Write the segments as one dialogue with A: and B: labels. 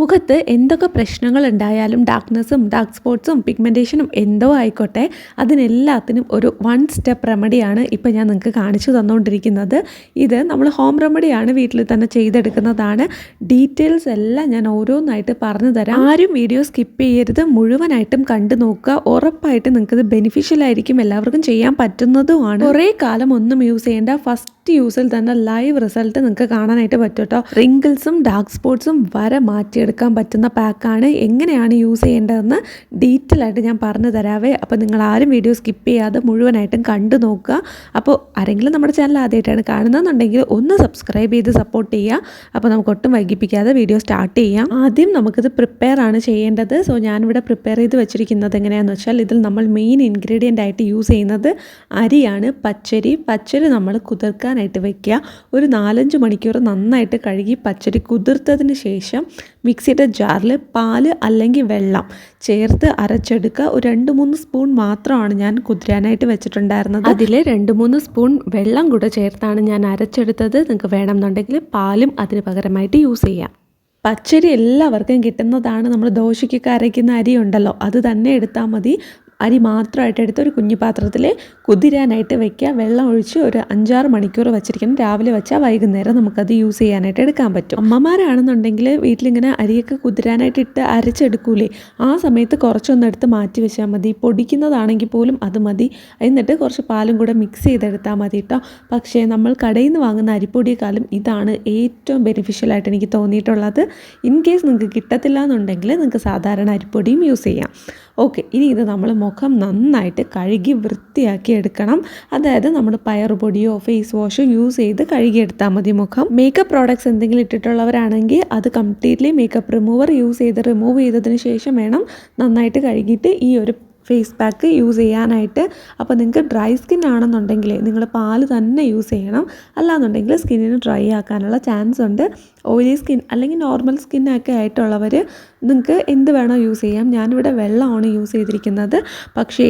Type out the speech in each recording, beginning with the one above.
A: മുഖത്ത് എന്തൊക്കെ പ്രശ്നങ്ങളുണ്ടായാലും ഡാർക്ക്നെസ്സും ഡാർക്ക് സ്പോട്ട്സും പിഗ്മെൻറ്റേഷനും എന്തോ ആയിക്കോട്ടെ അതിനെല്ലാത്തിനും ഒരു വൺ സ്റ്റെപ്പ് റെമഡിയാണ് ഇപ്പോൾ ഞാൻ നിങ്ങൾക്ക് കാണിച്ചു തന്നുകൊണ്ടിരിക്കുന്നത്. ഇത് നമ്മൾ ഹോം റെമഡിയാണ്, വീട്ടിൽ തന്നെ ചെയ്തെടുക്കുന്നതാണ്. ഡീറ്റെയിൽസ് എല്ലാം ഞാൻ ഓരോന്നായിട്ട് പറഞ്ഞു തരാം. ആരും വീഡിയോ സ്കിപ്പ് ചെയ്യരുത്, മുഴുവനായിട്ടും കണ്ടു നോക്കുക. ഉറപ്പായിട്ട് നിങ്ങൾക്കിത് ബെനിഫിഷ്യൽ ആയിരിക്കും, എല്ലാവർക്കും ചെയ്യാൻ പറ്റുന്നതുമാണ്. കുറേ കാലം ഒന്നും യൂസ് ചെയ്യേണ്ട, ഫസ്റ്റ് യൂസിൽ തന്നെ ലൈവ് റിസൾട്ട് നിങ്ങൾക്ക് കാണാനായിട്ട് പറ്റും കേട്ടോ. റിങ്കിൾസും ഡാർക്ക് സ്പോട്ട്സും വരെ മാറ്റിയെടുക്കാൻ പറ്റുന്ന പാക്കാണ്. എങ്ങനെയാണ് യൂസ് ചെയ്യേണ്ടതെന്ന് ഡീറ്റെയിൽ ആയിട്ട് ഞാൻ പറഞ്ഞു തരാവേ. അപ്പോൾ നിങ്ങൾ ആരും വീഡിയോ സ്കിപ്പ് ചെയ്യാതെ മുഴുവനായിട്ടും കണ്ടു നോക്കുക. അപ്പോൾ ആരെങ്കിലും നമ്മുടെ ചാനൽ ആദ്യമായിട്ടാണ് കാണുന്നതെന്നുണ്ടെങ്കിൽ ഒന്ന് സബ്സ്ക്രൈബ് ചെയ്ത് സപ്പോർട്ട് ചെയ്യുക. അപ്പോൾ നമുക്ക് ഒട്ടും വൈകിപ്പിക്കാതെ വീഡിയോ സ്റ്റാർട്ട് ചെയ്യാം. ആദ്യം നമുക്കിത് പ്രിപ്പയർ ആണ് ചെയ്യേണ്ടത്. സോ ഞാനിവിടെ പ്രിപ്പയർ ചെയ്ത് വെച്ചിരിക്കുന്നത് എങ്ങനെയാണെന്ന് വെച്ചാൽ, ഇതിൽ നമ്മൾ മെയിൻ ഇൻഗ്രീഡിയൻ്റ് ആയിട്ട് യൂസ് ചെയ്യുന്നത് അരിയാണ്. പച്ചരി നമ്മൾ കുതിർക്കാനായിട്ട് വെക്കുക. ഒരു 4-5 മണിക്കൂർ നന്നായിട്ട് കഴുകി പച്ചരി കുതിർത്തതിന് ശേഷം മിക്സിയുടെ ജാറിൽ പാല് അല്ലെങ്കിൽ വെള്ളം ചേർത്ത് അരച്ചെടുക്കുക. ഒരു 2-3 സ്പൂൺ മാത്രമാണ് ഞാൻ കുതിരാനായിട്ട് വെച്ചിട്ടുണ്ടായിരുന്നത്. അതിൽ 2-3 സ്പൂൺ വെള്ളം കൂടെ ചേർത്താണ് ഞാൻ അരച്ചെടുത്തത്. നിങ്ങൾക്ക് വേണമെന്നുണ്ടെങ്കിൽ പാലും അതിന് പകരമായിട്ട് യൂസ് ചെയ്യാം. പച്ചരി എല്ലാവർക്കും കിട്ടുന്നതാണ്. നമ്മൾ ദോശയ്ക്കൊക്കെ അരയ്ക്കുന്ന അരി ഉണ്ടല്ലോ, അത് തന്നെ എടുത്താൽ മതി. അരി മാത്രമായിട്ട് എടുത്ത് ഒരു കുഞ്ഞു പാത്രത്തിൽ കുതിരാനായിട്ട് വെക്കുക. വെള്ളം ഒഴിച്ച് ഒരു 5-6 മണിക്കൂർ വെച്ചിരിക്കണം. രാവിലെ വെച്ചാൽ വൈകുന്നേരം നമുക്കത് യൂസ് ചെയ്യാനായിട്ട് എടുക്കാൻ പറ്റും. അമ്മമാരാണെന്നുണ്ടെങ്കിൽ വീട്ടിലിങ്ങനെ അരിയൊക്കെ കുതിരാനായിട്ട് ഇട്ട് അരച്ചെടുക്കൂലേ, ആ സമയത്ത് കുറച്ചൊന്നും എടുത്ത് മാറ്റി വെച്ചാൽ മതി. പൊടിക്കുന്നതാണെങ്കിൽ പോലും അത് മതി. എന്നിട്ട് കുറച്ച് പാലും കൂടെ മിക്സ് ചെയ്തെടുത്താൽ മതി കേട്ടോ. പക്ഷേ നമ്മൾ കടയിൽ നിന്ന് വാങ്ങുന്ന അരിപ്പൊടിയെക്കാളും ഇതാണ് ഏറ്റവും ബെനിഫിഷ്യലായിട്ട് എനിക്ക് തോന്നിയിട്ടുള്ളത്. ഇൻ കേസ് നിങ്ങൾക്ക് കിട്ടത്തില്ല എന്നുണ്ടെങ്കിൽ നിങ്ങൾക്ക് സാധാരണ അരിപ്പൊടിയും യൂസ് ചെയ്യാം. ഓക്കെ, ഇനി ഇത് നമ്മൾ മുഖം നന്നായിട്ട് കഴുകി വൃത്തിയാക്കി എടുക്കണം. അതായത് നമ്മൾ പയറുപൊടിയോ ഫേസ് വാഷോ യൂസ് ചെയ്ത് കഴുകിയെടുത്താൽ മതി മുഖം. മേക്കപ്പ് പ്രോഡക്ട്സ് എന്തെങ്കിലും ഇട്ടിട്ടുള്ളവരാണെങ്കിൽ അത് കംപ്ലീറ്റ്ലി മേക്കപ്പ് റിമൂവർ യൂസ് ചെയ്ത് റിമൂവ് ചെയ്തതിന് ശേഷം വേണം നന്നായിട്ട് കഴുകിയിട്ട് ഈ ഒരു ഫേസ് പാക്ക് യൂസ് ചെയ്യാനായിട്ട്. അപ്പോൾ നിങ്ങൾക്ക് ഡ്രൈ സ്കിൻ ആണെന്നുണ്ടെങ്കിൽ നിങ്ങൾ പാല് തന്നെ യൂസ് ചെയ്യണം. അല്ലാന്നുണ്ടെങ്കിൽ സ്കിന്നിന് ഡ്രൈ ആക്കാനുള്ള ചാൻസ് ഉണ്ട്. ഓയിലി സ്കിൻ അല്ലെങ്കിൽ നോർമൽ സ്കിന്നൊക്കെ ആയിട്ടുള്ളവർ നിങ്ങൾക്ക് എന്ത് വേണോ യൂസ് ചെയ്യാം. ഞാനിവിടെ വെള്ളമാണ് യൂസ് ചെയ്തിരിക്കുന്നത്. പക്ഷേ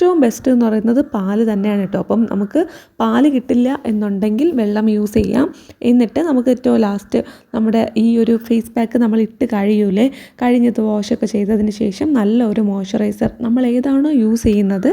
A: ഏറ്റവും ബെസ്റ്റ് എന്ന് പറയുന്നത് പാല് തന്നെയാണ് കേട്ടോ. അപ്പം നമുക്ക് പാല് കിട്ടില്ല എന്നുണ്ടെങ്കിൽ വെള്ളം യൂസ് ചെയ്യാം. എന്നിട്ട് നമുക്ക് ഏറ്റവും ലാസ്റ്റ് നമ്മുടെ ഈ ഒരു ഫേസ് പാക്ക് നമ്മൾ ഇട്ട് കഴിയൂലേ, കഴിഞ്ഞത് വാഷൊക്കെ ചെയ്തതിന് ശേഷം നല്ലൊരു മോയ്സ്ചറൈസർ നമ്മൾ ഏതാണോ യൂസ് ചെയ്യുന്നത്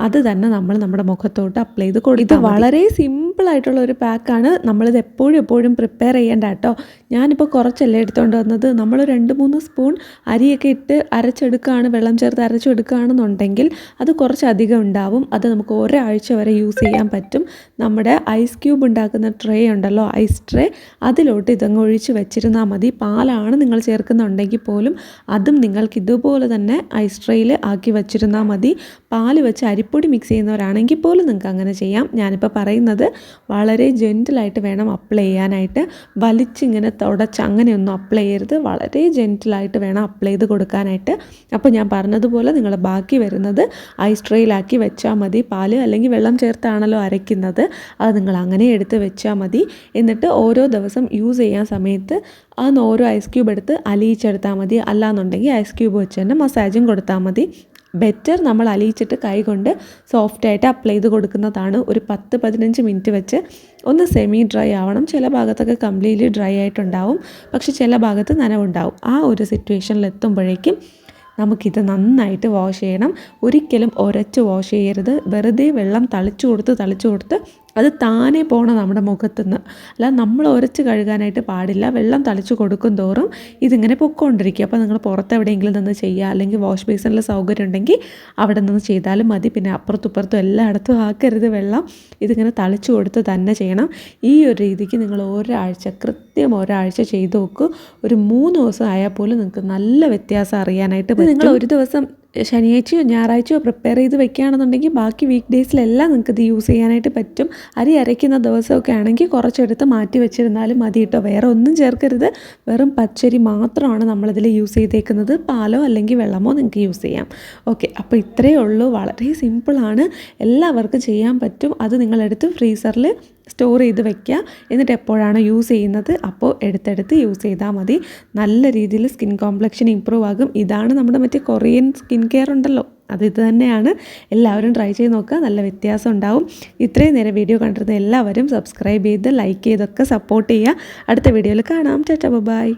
A: അത് തന്നെ നമ്മൾ നമ്മുടെ മുഖത്തോട്ട് അപ്ലൈ ചെയ്ത് കൊടുക്കും. ഇത് വളരെ സിമ്പിളായിട്ടുള്ള ഒരു പാക്കാണ്. നമ്മളിത് എപ്പോഴും പ്രിപ്പയർ ചെയ്യേണ്ട കേട്ടോ. ഞാനിപ്പോൾ കുറച്ചല്ലേ എടുത്തുകൊണ്ട് വന്നത്. നമ്മൾ 2-3 സ്പൂൺ അരിയൊക്കെ ഇട്ട് അരച്ചെടുക്കുകയാണ്, വെള്ളം ചേർത്ത് അരച്ചെടുക്കുകയാണെന്നുണ്ടെങ്കിൽ അത് കുറച്ച് അധികം ഉണ്ടാവും. അത് നമുക്ക് ഒരാഴ്ച വരെ യൂസ് ചെയ്യാൻ പറ്റും. നമ്മുടെ ഐസ് ക്യൂബ് ഉണ്ടാക്കുന്ന ട്രേ ഉണ്ടല്ലോ, ഐസ് ട്രേ, അതിലോട്ട് ഇതങ്ങ് ഒഴിച്ച് വെച്ചിരുന്നാൽ മതി. പാലാണ് നിങ്ങൾ ചേർക്കുന്നുണ്ടെങ്കിൽ പോലും അതും നിങ്ങൾക്ക് ഇതുപോലെ തന്നെ ഐസ് ട്രേയിൽ ആക്കി വെച്ചിരുന്നാൽ മതി. പാല് വെച്ച് അരിപ്പൊടി മിക്സ് ചെയ്യുന്നവരാണെങ്കിൽ പോലും നിങ്ങൾക്ക് അങ്ങനെ ചെയ്യാം. ഞാനിപ്പോൾ പറയുന്നത് വളരെ ജെൻറ്റിലായിട്ട് വേണം അപ്ലൈ ചെയ്യാനായിട്ട്. വലിച്ചിങ്ങനെ തുടച്ച് അങ്ങനെയൊന്നും അപ്ലൈ ചെയ്യരുത്. വളരെ ജെൻറ്റിലായിട്ട് വേണം അപ്ലൈ ചെയ്ത് കൊടുക്കാനായിട്ട്. അപ്പോൾ ഞാൻ പറഞ്ഞതുപോലെ നിങ്ങൾ ബാക്കി വരുന്നത് ഐസ് ട്രേയിലാക്കി വെച്ചാൽ മതി. പാല് അല്ലെങ്കിൽ വെള്ളം ചേർത്താണല്ലോ അരയ്ക്കുന്നത്, അത് നിങ്ങൾ അങ്ങനെ എടുത്ത് വെച്ചാൽ മതി. എന്നിട്ട് ഓരോ ദിവസം യൂസ് ചെയ്യാൻ സമയത്ത് അതൊന്ന് ഓരോ ഐസ് ക്യൂബ് എടുത്ത് അലിയിച്ചെടുത്താൽ മതി. അല്ലാന്നുണ്ടെങ്കിൽ ഐസ് ക്യൂബ് വെച്ച് തന്നെ മസാജും കൊടുത്താൽ മതി. ബെറ്റർ നമ്മൾ അലിയിച്ചിട്ട് കൈ കൊണ്ട് സോഫ്റ്റായിട്ട് അപ്ലൈ ചെയ്ത് കൊടുക്കുന്നതാണ്. ഒരു 10-15 മിനിറ്റ് വെച്ച് ഒന്ന് സെമി ഡ്രൈ ആവണം. ചില ഭാഗത്തൊക്കെ കംപ്ലീറ്റ്ലി ഡ്രൈ ആയിട്ടുണ്ടാവും, പക്ഷെ ചില ഭാഗത്ത് നനവുണ്ടാവും. ആ ഒരു സിറ്റുവേഷനിൽ എത്തുമ്പോഴേക്കും നമുക്കിത് നന്നായിട്ട് വാഷ് ചെയ്യണം. ഒരിക്കലും ഉരച്ച് വാഷ് ചെയ്യരുത്. വെറുതെ വെള്ളം തളിച്ചു കൊടുത്ത് അത് താനേ പോകണം നമ്മുടെ മുഖത്തുനിന്ന്. അല്ല, നമ്മൾ ഉരച്ച് കഴുകാനായിട്ട് പാടില്ല. വെള്ളം തളിച്ചു കൊടുക്കും തോറും ഇതിങ്ങനെ പൊക്കോണ്ടിരിക്കുക. അപ്പോൾ നിങ്ങൾ പുറത്ത് എവിടെയെങ്കിലും നിന്ന് ചെയ്യുക, അല്ലെങ്കിൽ വാഷ് ബേസിനിൽ സൗകര്യം ഉണ്ടെങ്കിൽ അവിടെ നിന്ന് ചെയ്താലും മതി. പിന്നെ അപ്പുറത്തും എല്ലായിടത്തും ആക്കരുത് വെള്ളം. ഇതിങ്ങനെ തളിച്ചു കൊടുത്ത് തന്നെ ചെയ്യണം. ഈ ഒരു രീതിക്ക് നിങ്ങൾ കൃത്യം ഒരാഴ്ച ചെയ്ത് നോക്കൂ. ഒരു 3 ദിവസം ആയാൽ പോലും നിങ്ങൾക്ക് നല്ല വ്യത്യാസം അറിയാനായിട്ട് പറ്റും. നിങ്ങൾ ഒരു ദിവസം ശനിയാഴ്ചയോ ഞായറാഴ്ചയോ പ്രിപ്പയർ ചെയ്ത് വെക്കുകയാണെന്നുണ്ടെങ്കിൽ ബാക്കി വീക്ക് ഡേയ്സിലെല്ലാം നിങ്ങൾക്ക് ഇത് യൂസ് ചെയ്യാനായിട്ട് പറ്റും. അരി അരയ്ക്കുന്ന ദിവസമൊക്കെ ആണെങ്കിൽ കുറച്ചെടുത്ത് മാറ്റി വെച്ചിരുന്നാലും മതി കേട്ടോ. വേറെ ഒന്നും ചേർക്കരുത്. വെറും പച്ചരി മാത്രമാണ് നമ്മളിതിൽ യൂസ് ചെയ്തേക്കുന്നത്. പാലോ അല്ലെങ്കിൽ വെള്ളമോ നിങ്ങൾക്ക് യൂസ് ചെയ്യാം. ഓക്കെ, അപ്പോൾ ഇത്രയേ ഉള്ളൂ. വളരെ സിമ്പിളാണ്, എല്ലാവർക്കും ചെയ്യാൻ പറ്റും. അത് നിങ്ങളെടുത്ത് ഫ്രീസറിൽ സ്റ്റോർ ചെയ്ത് വെക്കുക. എന്നിട്ട് എപ്പോഴാണ് യൂസ് ചെയ്യുന്നത് അപ്പോൾ എടുത്തെടുത്ത് യൂസ് ചെയ്താൽ മതി. നല്ല രീതിയിൽ സ്കിൻ കോംപ്ലക്ഷൻ ഇമ്പ്രൂവ് ആകും. ഇതാണ് നമ്മുടെ മറ്റേ കൊറിയൻ സ്കിൻ കെയർ ഉണ്ടല്ലോ, ഇത് തന്നെയാണ്. എല്ലാവരും ട്രൈ ചെയ്ത് നോക്കുക, നല്ല വ്യത്യാസം ഉണ്ടാവും. ഇത്രയും നേരം വീഡിയോ കണ്ടിരുന്ന എല്ലാവരും സബ്സ്ക്രൈബ് ചെയ്ത് ലൈക്ക് ചെയ്തൊക്കെ സപ്പോർട്ട് ചെയ്യുക. അടുത്ത വീഡിയോയിൽ കാണാം. ടാറ്റാ, ബൈ.